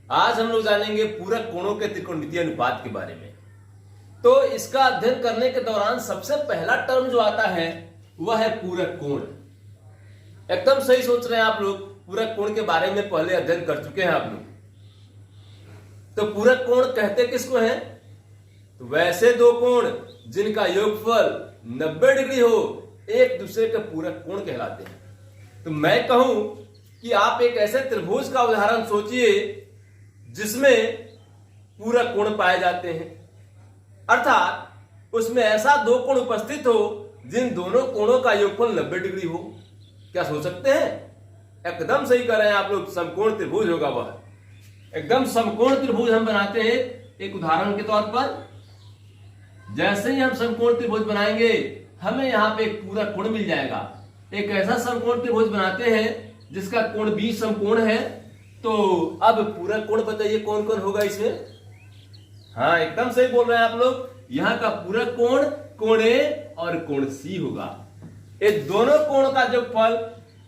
आज हम लोग जानेंगे पूरक कोणों के त्रिकोणमितीय अनुपात के बारे में। तो इसका अध्ययन करने के दौरान सबसे पहला टर्म जो आता है वह है पूरक कोण। एकदम सही सोच रहे हैं आप लोग, पूरक कोण के बारे में पहले अध्ययन कर चुके हैं आप लोग। तो पूरक कोण कहते किसको हैं? तो वैसे दो कोण जिनका योगफल 90 डिग्री हो एक दूसरे के पूरक कोण कहलाते हैं। तो मैं कहूं कि आप एक ऐसे त्रिभुज का उदाहरण सोचिए जिसमें पूरक कोण पाए जाते हैं, अर्थात उसमें ऐसा दो कोण उपस्थित हो जिन दोनों कोणों का योगफल 90 डिग्री हो। क्या सोच सकते हैं? एकदम सही कर रहे हैं आप लोग, समकोण त्रिभुज होगा वह। एकदम समकोण त्रिभुज हम बनाते हैं एक उदाहरण के तौर पर। जैसे ही हम समकोण त्रिभुज बनाएंगे हमें यहां पे एक पूरक कोण मिल जाएगा। एक ऐसा समकोण त्रिभुज बनाते हैं जिसका कोण 20 समकोण है। तो अब पूरक कोण बताइए कौन कौन होगा इसमें? हाँ, एकदम सही बोल रहे हैं आप लोग। यहां का पूरक कोण कोण ए और कोण सी होगा। ये दोनों कोण का योगफल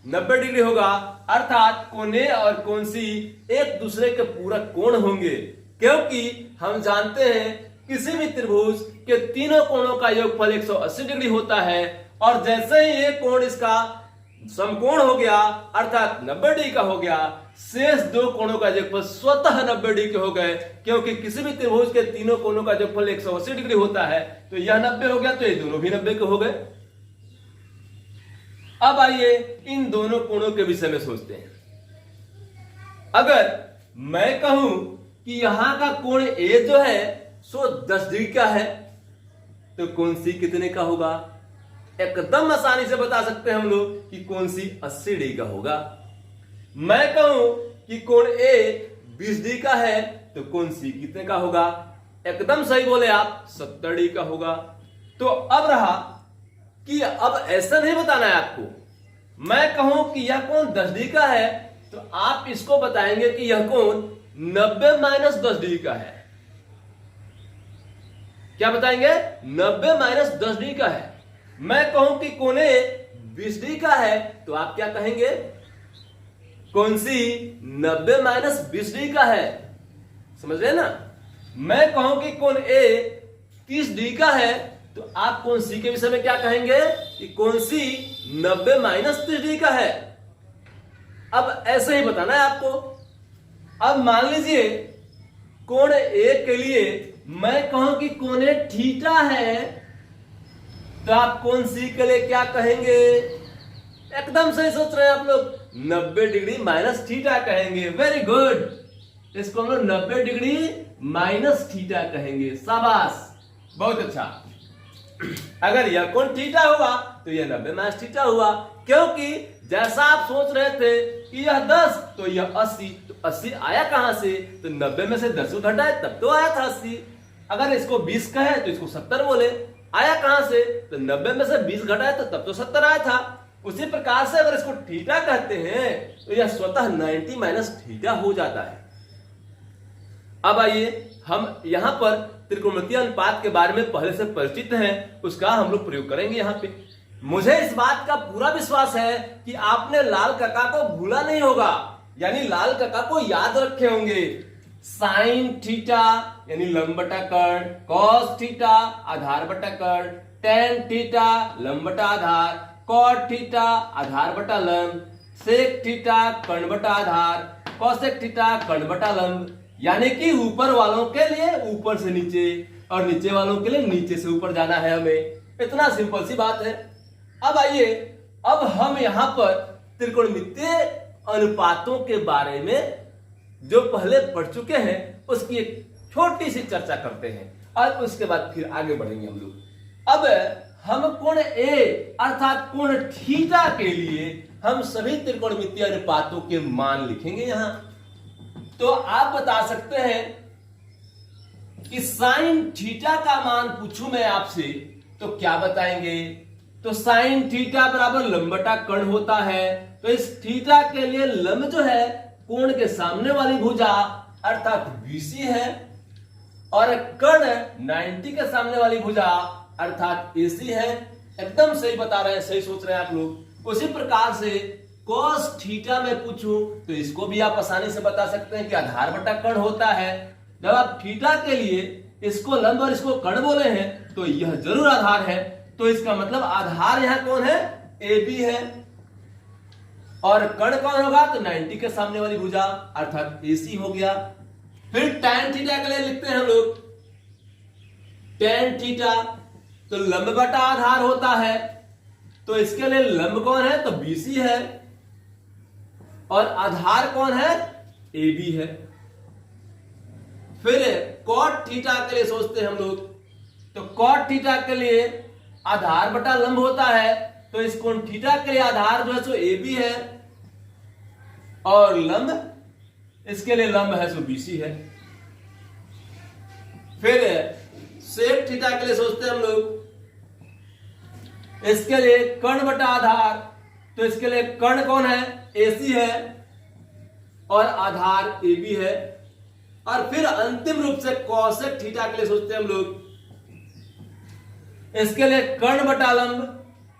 90 डिग्री होगा, अर्थात कोण ए और कोण सी एक दूसरे के पूरक कोण होंगे, क्योंकि हम जानते हैं किसी भी त्रिभुज के तीनों कोणों का योगफल 180 डिग्री होता है। और जैसे ही ये कोण इसका समकोण हो गया अर्थात 90 डिग्री का हो गया, शेष दो कोणों का योगफल स्वतः 90 डिग्री के हो गए, क्योंकि किसी भी त्रिभुज के तीनों कोणों का योगफल 180 डिग्री होता है। तो यह 90 हो गया तो ये दोनों भी 90 के हो गए। अब आइए इन दोनों कोणों के विषय में सोचते हैं। अगर मैं कहूं कि यहां का कोण ए जो है सो 10 डिग्री का है, तो कोण सी कितने का होगा? एकदम आसानी से बता सकते हैं हम लोग कि कोण सी 80 डिग्री का होगा। मैं कहूं कि कोण ए 20 डिग्री का है, तो कोण सी कितने का होगा? एकदम सही बोले आप, 70 डिग्री का होगा। तो अब रहा कि अब ऐसा नहीं बताना है आपको। मैं कहूं कि यह कोण 10 डिग्री का है, तो आप इसको बताएंगे कि यह कोण 90 माइनस 10 डिग्री का है। क्या बताएंगे? 90 माइनस 10 डिग्री का है। मैं कहूं कि कोण ए 20 डिग्री का है, तो आप क्या कहेंगे? कोण सी 90 माइनस 20 डिग्री का है। समझ रहे ना? मैं कहूं कि कोण ए 30 डिग्री का है, तो आप कोण सी के विषय में क्या कहेंगे? कि कोण सी 90 माइनस 30 डिग्री का है। अब ऐसे ही बताना है आपको। अब मान लीजिए कोण ए के लिए मैं कहूं कि कोण ए थीटा है, तो आप कोण सी के लिए क्या कहेंगे? एकदम सही सोच रहे हैं आप लोग, 90 डिग्री माइनस थीटा कहेंगे। वेरी गुड, इसको हम लोग 90 डिग्री माइनस थीटा कहेंगे। शाबाश, बहुत अच्छा। अगर यह कोण थीटा हुआ तो यह 90 माइनस थीटा हुआ, क्योंकि जैसा आप सोच रहे थे कि यह 10 तो यह 80, तो 80 आया कहां से? तो 90 में से 10 को घटाए तब तो आया था 80। अगर इसको 20 कहे तो इसको 70 बोले, आया कहां से? तो 90 में से 20 घटाए तो तब तो 70 आया था। उसी प्रकार से अगर इसको थीटा कहते हैं तो यह स्वतः 90 माइनस थीटा हो जाता है। अब आइए हम यहां पर त्रिकोणमितीय अनुपात के बारे में पहले से परिचित हैं, उसका हम लोग प्रयोग करेंगे यहां पे। मुझे इस बात का पूरा विश्वास है कि आपने लाल काका को भूला नहीं होगा, यानी लाल काका को याद रखे होंगे। साइन थीटा यानी लंब बटा कर्ण, कॉस थीटा आधार बटा कर्ण, टेन थीटा लंब बटा आधार, कॉट थीटा आधार बटा लंब, सेक थीटा कर्ण बटा आधार, कॉसेक थीटा कर्ण बटा लंब। यानी कि ऊपर वालों के लिए ऊपर से नीचे और नीचे वालों के लिए नीचे से ऊपर जाना है हमें। इतना सिंपल सी बात है। अब आइए, अब हम यहां पर त्रिकोणमितीय अनुपातों के बारे में जो पहले पढ़ चुके हैं उसकी एक छोटी सी चर्चा करते हैं और उसके बाद फिर आगे बढ़ेंगे हम लोग। अब हम कोण ए अर्थात कोण थीटा के लिए हम सभी त्रिकोणमितीय अनुपातों के मान लिखेंगे यहां। तो आप बता सकते हैं कि साइन थीटा का मान पूछूं मैं आपसे तो क्या बताएंगे? तो साइन थीटा बराबर लंब बटा कर्ण होता है। तो इस थीटा के लिए लंब जो है कोण के सामने वाली भुजा अर्थात BC है, और कर्ण 90 के सामने वाली भुजा अर्थात AC है। एकदम सही बता रहे हैं, सही सोच रहे हैं आप लोग। उसी प्रकार से cos थीटा में पूछूं तो इसको भी आप आसानी से बता सकते हैं कि आधार बटा कर्ण होता है। जब आप थीटा के लिए इसको लंब और इसको कर्ण बोले हैं तो यह जरूर आधार है, तो इसका मतलब आधार यहां कौन है, ए बी है। और कर्ण कौन होगा, तो 90 के सामने वाली भुजा अर्थात AC हो गया। फिर tan थीटा के लिए लिखते हैं हम लोग tan थीटा, तो लंब बटा आधार होता है, तो इसके लिए लंब कौन है, तो BC है और आधार कौन है, AB है। फिर cot थीटा के लिए सोचते हैं हम लोग, तो cot थीटा के लिए आधार बटा लंब होता है, तो इस कोण थीटा के लिए आधार जो है सो AB है और लंब इसके लिए लंब है सो BC है। फिर sec थीटा के लिए सोचते हैं हम लोग, इसके लिए कर्ण बटा आधार, तो इसके लिए कर्ण कौन है, AC है और आधार AB है। और फिर अंतिम रूप से cosec थीटा के लिए सोचते हैं हम लोग, इसके लिए कर्ण बटा लंब,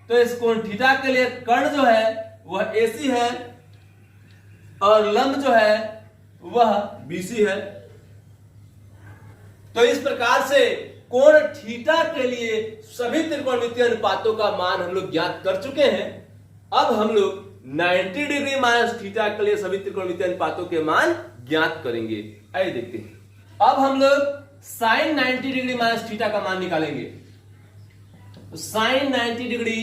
तो इस कोण थीटा के लिए कर्ण जो है वह AC है और लंब जो है वह BC है। तो इस प्रकार से कोण थीटा के लिए सभी त्रिकोणमितीय अनुपातों का मान हम लोग ज्ञात कर चुके हैं। अब हम लोग 90 डिग्री माइनस थीटा के लिए सभी त्रिकोणमितीय अनुपातों के मान ज्ञात करेंगे। आइए देखते हैं। अब हम लोग sin 90 डिग्री माइनस थीटा का मान निकालेंगे। तो sin 90 डिग्री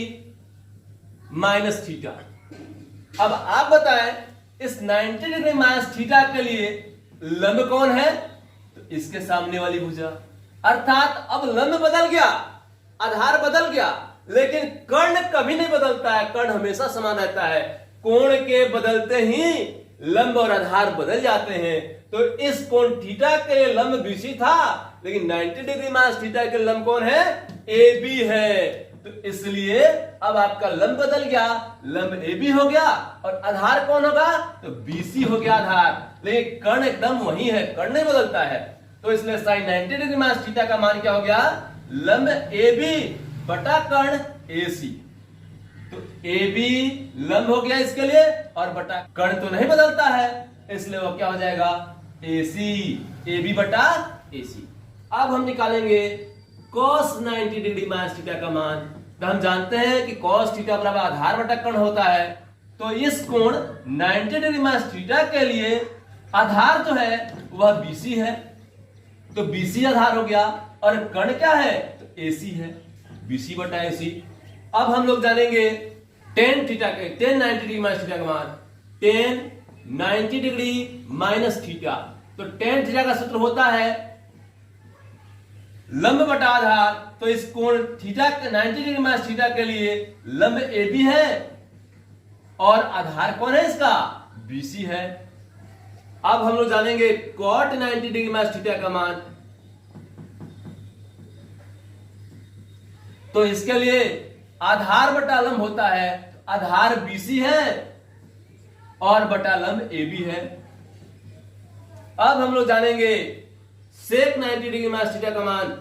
माइनस थीटा, अब आप बताएं इस 90 डिग्री माइनस थीटा के लिए लंब कौन है, तो इसके सामने वाली भुजा, अर्थात अब लंब बदल गया, आधार बदल गया, लेकिन कर्ण कभी नहीं बदलता है, कर्ण हमेशा समान रहता है। कोण के बदलते ही लंब और आधार बदल जाते हैं। तो इस कोण थीटा के लिए लंब BC था, लेकिन 90 डिग्री माइनस थीटा के लंब कौन है, AB है। तो इसलिए अब आपका लंब बदल गया, लंब AB हो गया और आधार कौन होगा, तो BC हो गया आधार, लेकिन कर्ण एकदम वही है, कर्ण नहीं बदलता है। तो इसलिए sin 90 डिग्री माइनस थीटा का मान क्या हो गया, लंब AB बटा कर्ण AC। तो AB लंब हो गया इसके लिए और बटा कर्ण तो नहीं बदलता है, इसलिए वो क्या हो जाएगा, AC, AB बटा AC। अब हम निकालेंगे cos 90 डिग्री माइनस थीटा का मान। तो हम जानते हैं कि cos थीटा बराबर आधार बटा कर्ण होता है, तो इस कोण 90 डिग्री माइनस थीटा के लिए आधार जो है वह BC है, तो BC आधार हो गया और कर्ण क्या है, तो AC है, BC बटा AC। अब हम लोग जानेंगे tan थीटा के, tan 90 डिग्री माइनस थीटा का मान, tan 90 डिग्री माइनस थीटा। तो tan थीटा का सूत्र होता है लंब बटा आधार, तो इस कोण थीटा के 90 डिग्री माइनस थीटा के लिए लंब AB है और आधार कौन है इसका, BC है। अब हम लोग जानेंगे cot 90 डिग्री माइनस थीटा का मान। तो इसके लिए आधार बटा लंब होता है, आधार BC है और बटा लंब AB है। अब हम लोग जानेंगे sec 90 डिग्री माइनस थीटा का मान।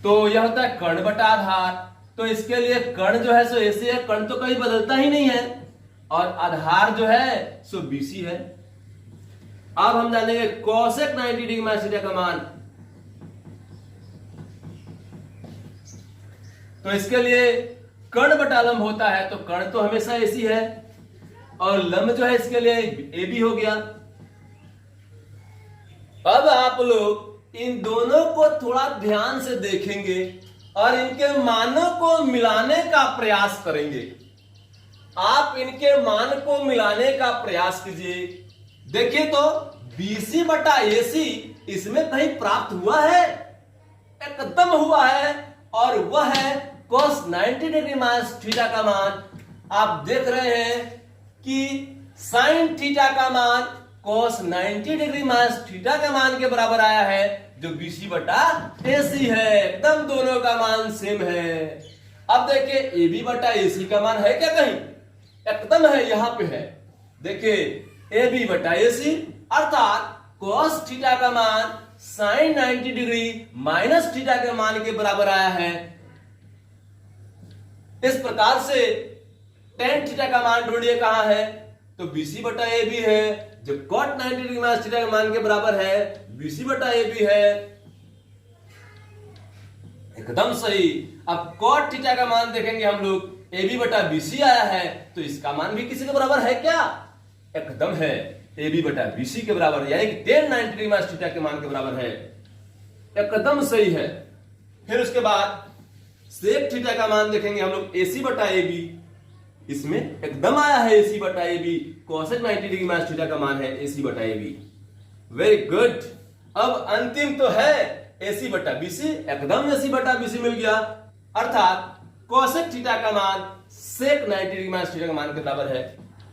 तो यह होता है कर्ण बटा आधार, तो इसके लिए कर्ण जो है सो AC है, कर्ण तो कहीं बदलता ही नहीं है और आधार जो है सो BC है। अब हम जानेंगे cosec 90 डिग्री माइनस थीटा का मान। तो इसके लिए कर्ण बटा लंब होता है, तो कर्ण तो हमेशा AC है और लंब जो है इसके लिए AB हो गया। अब आप लोग इन दोनों को थोड़ा ध्यान से देखेंगे और इनके मानों को मिलाने का प्रयास करेंगे। आप इनके मान को मिलाने का प्रयास कीजिए। देखिए तो BC बटा AC इसमें कहीं प्राप्त हुआ है, एकदम हुआ है, और वह है cos 90 डिग्री माइनस थीटा का मान। आप देख रहे हैं कि sin थीटा का मान cos 90 डिग्री माइनस थीटा के मान के बराबर आया है, जो BC बटा AC है, एकदम दोनों का मान सेम है। अब देखिए AB बटा AC का मान है क्या कहीं, एकदम है, यहां पे है। देखिए AB बटा AC अर्थात cos थीटा का मान sin 90 डिग्री माइनस थीटा के मान के बराबर आया है। इस प्रकार से tan थीटा का मान ढूंढिए कहां है, तो BC बटा AB है। जब cot 90 डिग्री माइनस थीटा के मान के बराबर है, BC बटा AB है, एकदम सही। अब cot थीटा का मान देखेंगे हम लोग, AB बटा BC आया है, तो इसका मान भी किसी के बराबर है क्या? एकदम है, AB बटा BC के बराबर है, यानी कि tan 90 डिग्री माइनस थीटा के मान के बराबर है, एकदम सही है। फिर उसके बाद sec थीटा का मान देखेंगे हम लोग, AC बटा AB, इसमें एकदम आया है AC बटा AB, cosec 90 degree minus theta का मान है AC बटा AB। Very good. अब अंतिम तो है AC बटा BC, एकदम AC बटा BC मिल गया, अर्थात cosec थीटा का मान sec 90 डिग्री माइनस थीटा के मान के बराबर है।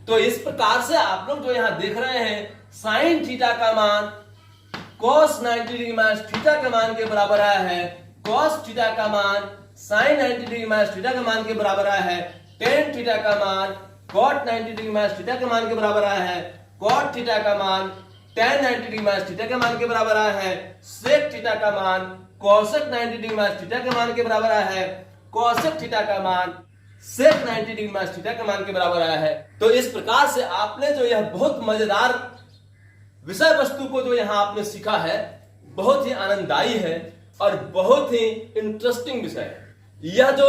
तो इस प्रकार से आप लोग जो यहां देख रहे हैं, sin थीटा का मान cos 90 डिग्री माइनस थीटा के मान के बराबर आया है, cos थीटा का मान sin 90 डिग्री माइनस थीटा के मान के बराबर आया है, tan थीटा का मान cot 90 डिग्री माइनस थीटा के मान के बराबर आया है, cot थीटा का मान tan 90 डिग्री माइनस थीटा के मान के बराबर आया है, sec थीटा का मान cosec 90 डिग्री माइनस थीटा के मान के बराबर आया है, cosec थीटा का मान sec 90 डिग्री माइनस थीटा के मान के बराबर आया है। तो इस प्रकार से आपने जो यह बहुत मजेदार विषय वस्तु को जो यहां आपने सीखा है, बहुत ही आनंददायी है और बहुत ही इंटरेस्टिंग विषय है। यह जो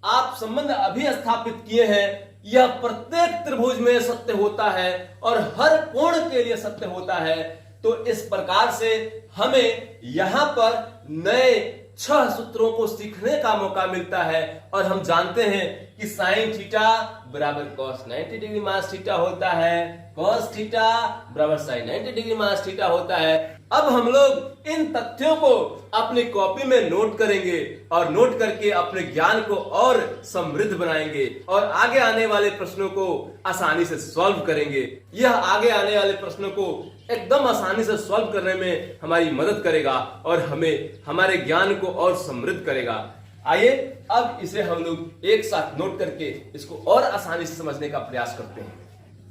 आप संबंध अभी स्थापित किए हैं, यह प्रत्येक त्रिभुज में सत्य होता है और हर कोण के लिए सत्य होता है। तो इस प्रकार से हमें यहां पर नए 6 सूत्रों को सीखने का मौका मिलता है और हम जानते हैं कि साइन थीटा बराबर cos 90 डिग्री माइनस थीटा होता है, cos थीटा बराबर sin 90 डिग्री माइनस थीटा होता है। अब हम लोग इन तथ्यों को अपनी कॉपी में नोट करेंगे और नोट करके अपने ज्ञान को और समृद्ध बनाएंगे और आगे आने वाले प्रश्नों को आसानी से सॉल्व करेंगे। यह आगे आने वाले प्रश्नों को एकदम आसानी से सॉल्व करने में हमारी मदद करेगा और हमें हमारे ज्ञान को और समृद्ध करेगा। आइए अब इसे हम लोग एक साथ नोट करके इसको और आसानी से समझने का प्रयास करते हैं।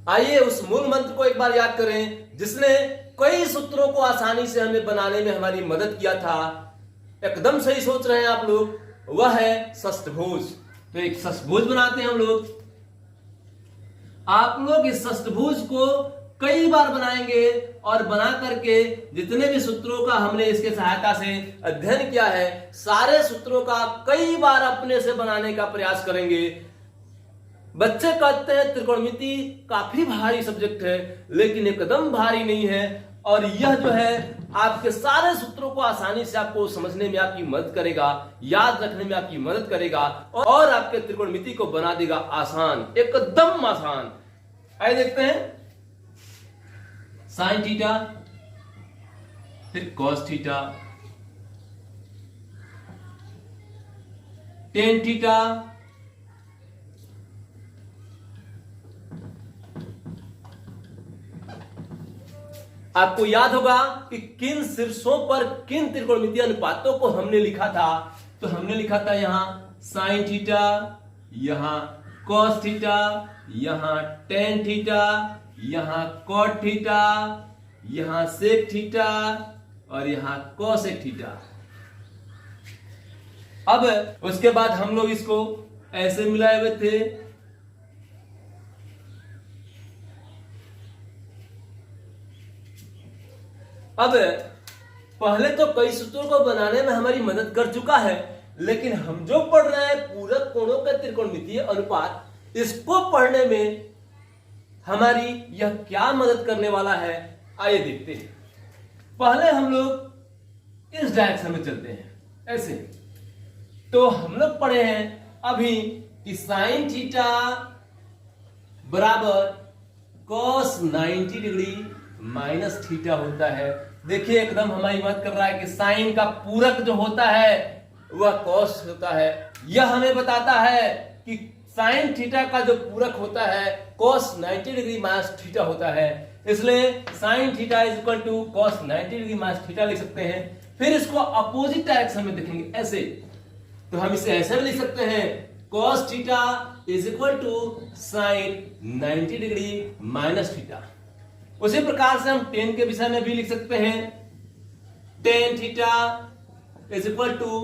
आइए उस मूल मंत्र को एक बार याद करें जिसने कई सूत्रों को आसानी से हमें बनाने में हमारी मदद किया था। एकदम सही सोच रहे हैं आप लोग, वह है षष्ठभुज। तो एक षष्ठभुज बनाते हैं हम लोग। आप लोग इस षष्ठभुज को कई बार बनाएंगे और बना करके जितने भी सूत्रों का हमने इसके सहायता से अध्ययन किया है, सारे सूत्रों का कई बार अपने से बनाने का प्रयास करेंगे। बच्चे कहते हैं त्रिकोणमिति काफी भारी सब्जेक्ट है, लेकिन एकदम भारी नहीं है और यह जो है आपके सारे सूत्रों को आसानी से आपको समझने में आपकी मदद करेगा, याद रखने में आपकी मदद करेगा और आपके त्रिकोणमिति को बना देगा आसान, एकदम आसान। आइए देखते हैं। साइन थीटा, फिर कॉस थीटा, टेन थीटा, आपको याद होगा कि किन शीर्षों पर किन त्रिकोणमितीय अनुपातों को हमने लिखा था। तो हमने लिखा था यहां साइन थीटा, यहां कॉस थीटा, यहां टेन थीटा, यहां कॉट थीटा, यहां सेक थीटा और यहां कोसेक थीटा। अब उसके बाद हम लोग इसको ऐसे मिलाए हुए थे। अब पहले तो कई सूत्रों को बनाने में हमारी मदद कर चुका है, लेकिन हम जो पढ़ रहे हैं पूरक कोणों का त्रिकोणमितीय अनुपात, इसको पढ़ने में हमारी यह क्या मदद करने वाला है, आइए देखते हैं। पहले हम लोग इस डायरेक्शन में चलते हैं, ऐसे। तो हम लोग पढ़े हैं अभी कि साइन थीटा बराबर कॉस 90 डिग्री माइनस थीटा होता है। देखिए एकदम हमारी मदद कर रहा है कि साइन का पूरक जो होता है वह कॉस होता है। यह हमें बताता है कि साइन थीटा का जो पूरक होता है कॉस 90 डिग्री माइनस थीटा होता है, इसलिए sine theta is equal to cos 90 degree minus theta लिख सकते हैं। फिर इसको अपोजिट डायरेक्शन में देखेंगे ऐसे, तो हम इसे ऐसे भी लिख सकते हैं cos theta is equal to sine 90 degree minus theta. उसी प्रकार से हम टेन के विषय में भी लिख सकते हैं tan theta is equal to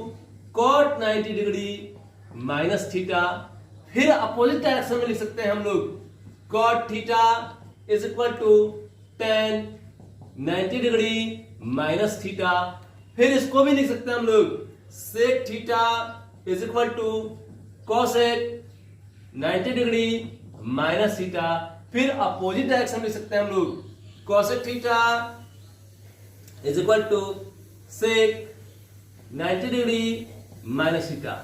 cot 90 degree minus theta. फिर अपोजिट डायरेक्शन में लिख सकते हैं हम लोग cot theta is equal to tan 90 degree minus theta. फिर इसको भी लिख सकते हैं हम लोग sec theta is equal to cosec 90 degree minus theta. फिर अपोजिट डायरेक्शन में लिख सकते हैं हम लोग cosec theta is equal to sec 90 degree minus theta.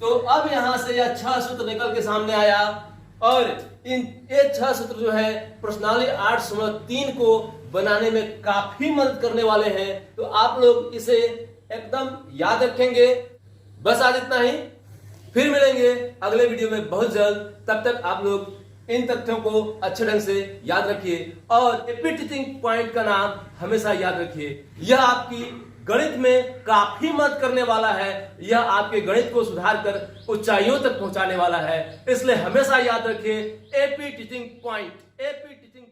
तो अब यहां से यह 6 सूत्र निकल के सामने आया और ये 6 सूत्र जो है प्रश्नावली 8.3 को बनाने में काफी मदद करने वाले हैं। तो आप लोग इसे एकदम याद रखेंगे। बस आज इतना ही, फिर मिलेंगे अगले वीडियो में बहुत जल्द। तब तक आप लोग इन तथ्यों को अच्छे ढंग से याद रखिए और एपी टीचिंग पॉइंट का नाम हमेशा याद रखिए। यह आपकी गणित में काफी मदद करने वाला है। यह आपके गणित को सुधार कर ऊंचाइयों तक पहुंचाने वाला है। इसलिए हमेशा याद रखिए AP teaching point, AP teaching